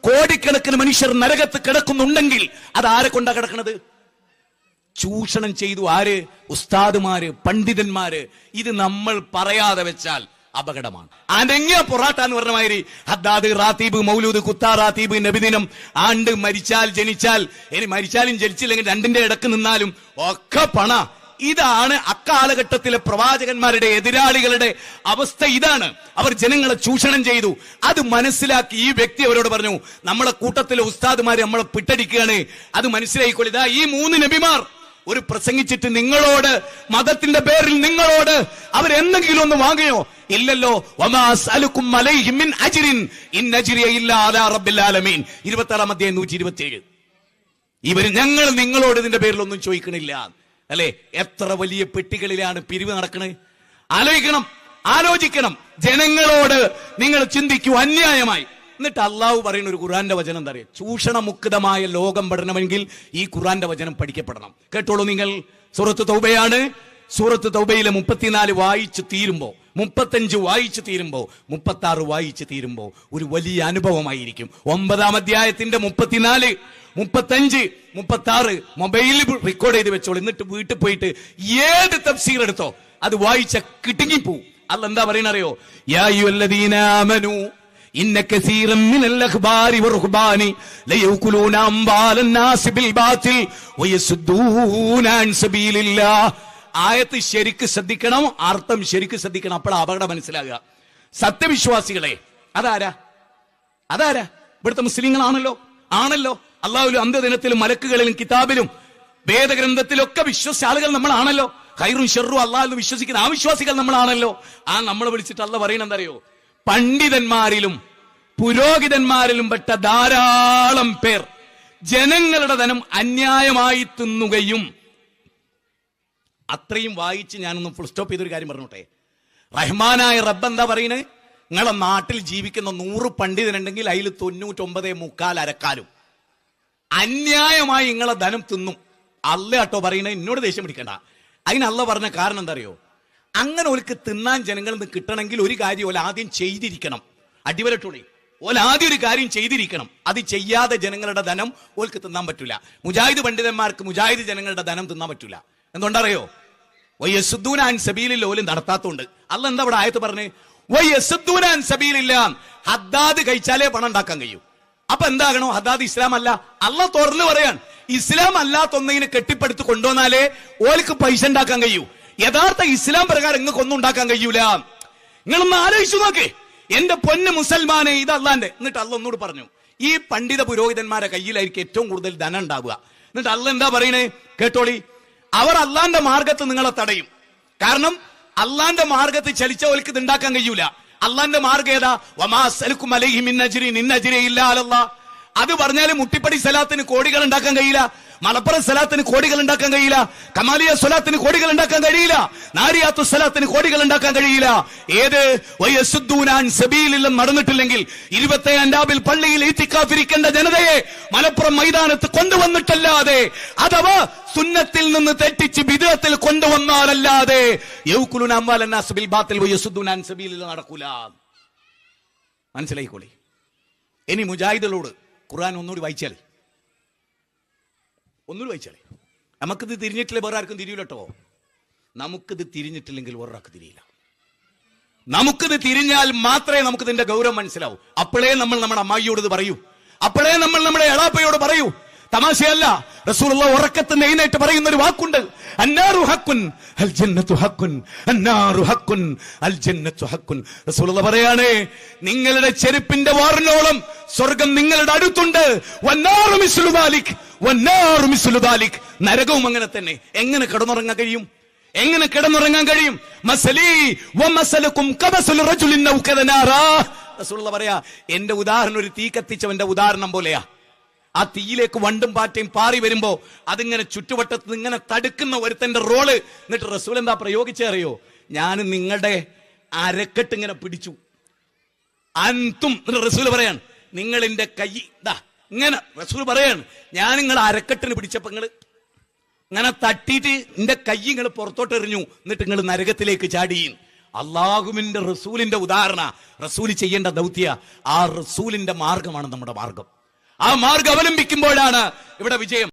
കോടിക്കണക്കിന് മനുഷ്യർ നരകത്ത് കിടക്കുന്നുണ്ടെങ്കിൽ അത് ആരെ കൊണ്ടാ കിടക്കണത്? ചൂഷണം ചെയ്തു. ആര്? ഉസ്താദുമാര്, പണ്ഡിതന്മാര്. ഇത് നമ്മൾ പറയാതെ വെച്ചാൽ അപകടമാണ്. അനങ്ങിയ പൊറാട്ട എന്ന് പറഞ്ഞ മാതിരി ഹദ്ദാദ്, റാത്തീബ്, മൗലൂദ്, കുത്താ, റാത്തീബ്, നബിദിനം, ആണ്ട്, മരിച്ചാൽ, ജനിച്ചാൽ, ഇനി മരിച്ചാലും ജനിച്ചില്ലെങ്കിൽ രണ്ടിന്റെ ഇടക്ക് നിന്നാലും ഒക്കെ പണ. ഇതാണ് അക്കാലഘട്ടത്തിലെ പ്രവാചകന്മാരുടെ എതിരാളികളുടെ അവസ്ഥ. ഇതാണ്. അവർ ജനങ്ങളെ ചൂഷണം ചെയ്തു. അത് മനസ്സിലാക്കി ഈ വ്യക്തി അവരോട് പറഞ്ഞു, നമ്മളെ കൂട്ടത്തിലെ ഉസ്താദുമാര് നമ്മളെ പിട്ടടിക്കുകയാണ്, അത് മനസ്സിലായിക്കോളി. ഇതാ ഈ 3 നബിമാർ ഒരു പ്രസംഗിച്ചിട്ട് നിങ്ങളോട്, മതത്തിന്റെ പേരിൽ നിങ്ങളോട് അവരെന്തെങ്കിലും ഒന്ന് വാങ്ങിയോ? ഇല്ലല്ലോ. 26-ാം അധ്യായം 127. ഇവർ ഞങ്ങൾ നിങ്ങളോട് ഇതിന്റെ പേരിലൊന്നും ചോദിക്കണില്ല അല്ലെ? എത്ര വലിയ പെട്ടികളിലാണ് പിരിവ് നടക്കണത്. ആലോചിക്കണം. ജനങ്ങളോട് നിങ്ങൾ ചിന്തിക്കൂ അന്യായമായി. എന്നിട്ട് അള്ളാഹു പറയുന്ന ഒരു ഖുർആന്റെ വചനം എന്താ പറയുക? ചൂഷണമുക്തമായ ലോകം പെടണമെങ്കിൽ ഈ ഖുർആന്റെ വചനം പഠിക്കപ്പെടണം. കേട്ടോളൂ നിങ്ങൾ. സൂറത്ത് തൗബയാണ്. സൂറത്ത് തൗബയിലെ 34 വായിച്ചു തീരുമ്പോ, 35 വായിച്ചു തീരുമ്പോ, 36 വായിച്ചു തീരുമ്പോ ഒരു വലിയ അനുഭവമായിരിക്കും. 9-ാം അധ്യായത്തിന്റെ 34, 35, 36 മൊബൈലിൽ റെക്കോർഡ് ചെയ്ത് വെച്ചോളൂ. എന്നിട്ട് വീട്ടിൽ പോയിട്ട് ഏത് തഫ്സീർ എടുത്തോ അത് വായിച്ച കിടുങ്ങിപ്പോവും. അല്ലാഹ് എന്താ പറയണറിയോ? യാ അയ്യുഹല്ലദീന ആമനൂ ഇന്ന കസീറൻ മിനൽ അഖ്ബാരി വറുഹ്ബാനി ലയഅകുലൂന അംവാലൻ നാസി ബിൽ ബാതിൽ വയസുദ്ദൂന അൻ സബീലില്ലാഹ്. ആയത്ത് ശരിക്ക് ശ്രദ്ധിക്കണം, അർത്ഥം ശരിക്ക് ശ്രദ്ധിക്കണം. അപ്പോൾ അപകടം മനസ്സിലാകുക. സത്യവിശ്വാസികളെ, അതാരാ? ഇവിടുത്തെ മുസ്ലിങ്ങളാണല്ലോ. അള്ളാഹുലും അന്ത്യദിനത്തിലും മലക്കുകളിലും കിതാബിലും വേദഗ്രന്ഥത്തിലൊക്കെ വിശ്വസിച്ച ആളുകൾ നമ്മളാണല്ലോ. ഖൈറും ഷർറും അള്ളാഹു വിശ്വസിക്കുന്ന ആ വിശ്വാസികൾ നമ്മളാണല്ലോ. നമ്മളെ വിളിച്ചിട്ട് അള്ളാഹ് പറയുന്നത് എന്തറിയോ? പണ്ഡിതന്മാരിലും പുരോഹിതന്മാരിലും പെട്ട ധാരാളം പേർ ജനങ്ങളുടെ ധനം അന്യായമായി തിന്നുകയും. അത്രയും വായിച്ച് ഞാനൊന്ന് ഫുൾ സ്റ്റോപ്പ് ചെയ്തൊരു കാര്യം പറഞ്ഞോട്ടെ. റഹ്മാനായ റബ്ബ് എന്താ പറയുന്നത്? നിങ്ങളെ നാട്ടിൽ ജീവിക്കുന്ന 100 പണ്ഡിതനുണ്ടെങ്കിൽ അതിൽ 99.25 അരക്കാലും അന്യായമായി നിങ്ങളെ ധനം തിന്നും. അല്ല കേട്ടോ പറയുന്നത്, എന്നോട് ദേഷ്യം പിടിക്കണ്ട. അതിന് അല്ല പറഞ്ഞ കാരണം എന്താ അറിയോ? അങ്ങനെ ഓൽക്ക് തിന്നാൻ ജനങ്ങളിൽ നിന്ന് കിട്ടണമെങ്കിൽ ഒരു കാര്യം ഓല ആദ്യം ചെയ്തിരിക്കണം. അടിവരട്ടോളി, ഓല ആദ്യം ഒരു കാര്യം ചെയ്തിരിക്കണം. അത് ചെയ്യാതെ ജനങ്ങളുടെ ധനം ഓൽക്ക് തിന്നാൻ പറ്റൂല. മുജാഹിദ് പണ്ഡിതന്മാർക്ക് മുജാഹിദ് ജനങ്ങളുടെ ധനം തിന്നാൻ പറ്റൂല. എന്തുകൊണ്ടറിയോ? വയസുദ്ദൂന അൻ സബീലിൽ ഓലും നടത്താത്തോണ്ട്. അല്ല എന്താ ഇവിടെ ആയത്ത് പറഞ്ഞേ? വയസുദ്ദൂന അൻ സബീലില്ല. ഹദ്ദാദ് കഴിച്ചാലേ പണം ഉണ്ടാക്കാൻ കഴിയൂ. അപ്പൊ എന്താകണോ? ഹദ്ദാദ് ഇസ്ലാം അല്ല. അല്ല തുറന്നു പറയാൻ, ഇസ്ലാം അല്ലാത്തൊന്നിനെ കെട്ടിപ്പടുത്ത് കൊണ്ടുവന്നാലേ ഓൽക്ക് പൈസ ഉണ്ടാക്കാൻ കഴിയൂ. യഥാർത്ഥ ഇസ്ലാം പ്രകാരം നിങ്ങൾക്ക് ഒന്നും ഉണ്ടാക്കാൻ കഴിയൂല. നിങ്ങളൊന്ന് ആലോചിച്ചു നോക്കേ. എന്റെ പൊന്ന് മുസൽമാനെ, ഇത് അള്ളാന്റെ. എന്നിട്ട് അല്ല ഒന്നുകൂടി പറഞ്ഞു, ഈ പണ്ഡിത പുരോഹിതന്മാരെ കയ്യിലായിരിക്കും ഏറ്റവും കൂടുതൽ ധനം ഉണ്ടാവുക. എന്നിട്ട് അല്ല എന്താ പറയണേ? കേട്ടോളി. അവർ അള്ളാന്റെ മാർഗത്ത് നിങ്ങളെ തടയും. കാരണം അള്ളാന്റെ മാർഗത്ത് ചലിച്ചവർക്ക് ഇത് ഉണ്ടാക്കാൻ കഴിയൂല. അള്ളാന്റെ മാർഗം ഏതാ? വമാ അസ്അലുക്കും അലൈഹി മിൻ അജ്രിൻ ഇൻ അജ്രിയ ഇല്ലാ അലല്ലാഹ്. അത് പറഞ്ഞാൽ മുട്ടിപ്പടി സലാത്തിന് കോടികൾ ഉണ്ടാക്കാൻ കഴിയില്ല. മലപ്പുറം സലാത്തിന് കോടികൾ ഉണ്ടാക്കാൻ കഴിയില്ല. കമാലിയ സ്വലാത്തിന് കോടികൾ ഉണ്ടാക്കാൻ കഴിയില്ല. നാരിയാത്തു സലാത്തിന് കോടികൾ ഉണ്ടാക്കാൻ കഴിയില്ല. ഏത്? വയസുദ്ദൂന അൻ സബീലിൽ നടന്നിട്ടില്ലെങ്കിൽ 27 രാവിൽ പള്ളിയിൽ ഇത്തിക്കാഫിരിക്കേണ്ട ജനതയെ മലപ്പുറം മൈതാനത്ത് കൊണ്ടുവന്നിട്ടല്ലാതെ, അഥവാ സുന്നത്തിൽ നിന്ന് തെറ്റിച്ച് ബിദ്അത്തിൽ കൊണ്ടുവന്നാലല്ലാതെ യൗകുലുന അംവാലൻ നാസ് ബിൽ ബാത്തിൽ വയസുദ്ദൂന അൻ സബീലിൽ നടക്കൂല. മനസ്സിലായിക്കോളി. ഇനി മുജാഹിദുകളോട് ഖുർആൻ ഒന്നുകൂടി വായിച്ചാൽ നമുക്കിത് തിരിഞ്ഞിട്ടില്ല, വേറെ ആർക്കും തിരിയില്ല കേട്ടോ. നമുക്കിത് തിരിഞ്ഞിട്ടില്ലെങ്കിൽ ഒരാൾക്ക് തിരിയില്ല. നമുക്കിത് തിരിഞ്ഞാൽ മാത്രമേ നമുക്ക് ഇതിന്റെ ഗൗരവം മനസ്സിലാവൂ. അപ്പോഴേ നമ്മൾ നമ്മുടെ അമ്മായിയോട് ഇത് പറയൂ. അപ്പോഴേ നമ്മൾ നമ്മുടെ എളാപ്പയോട് പറയൂ. തമാശയല്ല. റസൂലുള്ളാഹി ഉറക്കത്ത് എഴുന്നേറ്റ് പറയുന്ന ഒരു വാക്കുണ്ട്, അന്നാറു ഹഖ്കുൻ അൽ ജന്നത്തു ഹഖ്കുൻ, അന്നാറു ഹഖ്കുൻ അൽ ജന്നത്തു ഹഖ്കുൻ. റസൂലുള്ളാഹി പറയാണ്, നിങ്ങളുടെ ചെരുപ്പിന്റെ വാറിനോളം സ്വർഗം നിങ്ങളുടെ അടുത്തുണ്ട്. വന്നാറു മിസ്ലു ദാലിക്, വന്നാറു മിസ്ലു ദാലിക്. നരകവും അങ്ങനെ തന്നെ. എങ്ങനെ കിടന്നുറങ്ങാൻ കഴിയും? മസലി വമസലകും കമസൽ റജുലിൻ നൗകദ നാറാ. റസൂലുള്ളാഹി പറയാ, എന്റെ ഉദാഹരണം ഒരു തീ കത്തിച്ചവന്റെ ഉദാഹരണം പോലെയാ. ആ തീയിലേക്ക് വണ്ടും പാറ്റയും പാറി വരുമ്പോ അതിങ്ങനെ ചുറ്റുവട്ടത്ത് ഇങ്ങനെ തടുക്കുന്ന ഒരുത്തന്റെ റോള്. എന്നിട്ട് റസൂൽ എന്താ പ്രയോഗിച്ചറിയോ? ഞാൻ നിങ്ങളുടെ അരക്കെട്ട് ഇങ്ങനെ പിടിച്ചു. അൻതും റസൂൽ പറയാണ്, നിങ്ങൾ എന്റെ കൈ ഇങ്ങനെ. റസൂൽ പറയാണ്, ഞാൻ നിങ്ങളെ അരക്കെട്ടിന് പിടിച്ചപ്പോ നിങ്ങൾ ഇങ്ങനെ തട്ടിയിട്ട് എന്റെ കൈ നിങ്ങൾ പുറത്തോട്ട് എറിഞ്ഞു. എന്നിട്ട് നിങ്ങൾ നരകത്തിലേക്ക് ചാടി. അള്ളാഹുവിന്റെ റസൂലിന്റെ ഉദാഹരണ. റസൂല് ചെയ്യേണ്ട ദൗത്യ ആ റസൂലിന്റെ മാർഗമാണ് നമ്മുടെ മാർഗം. ആ മാർഗം അവലംബിക്കുമ്പോഴാണ് ഇവിടെ വിജയം.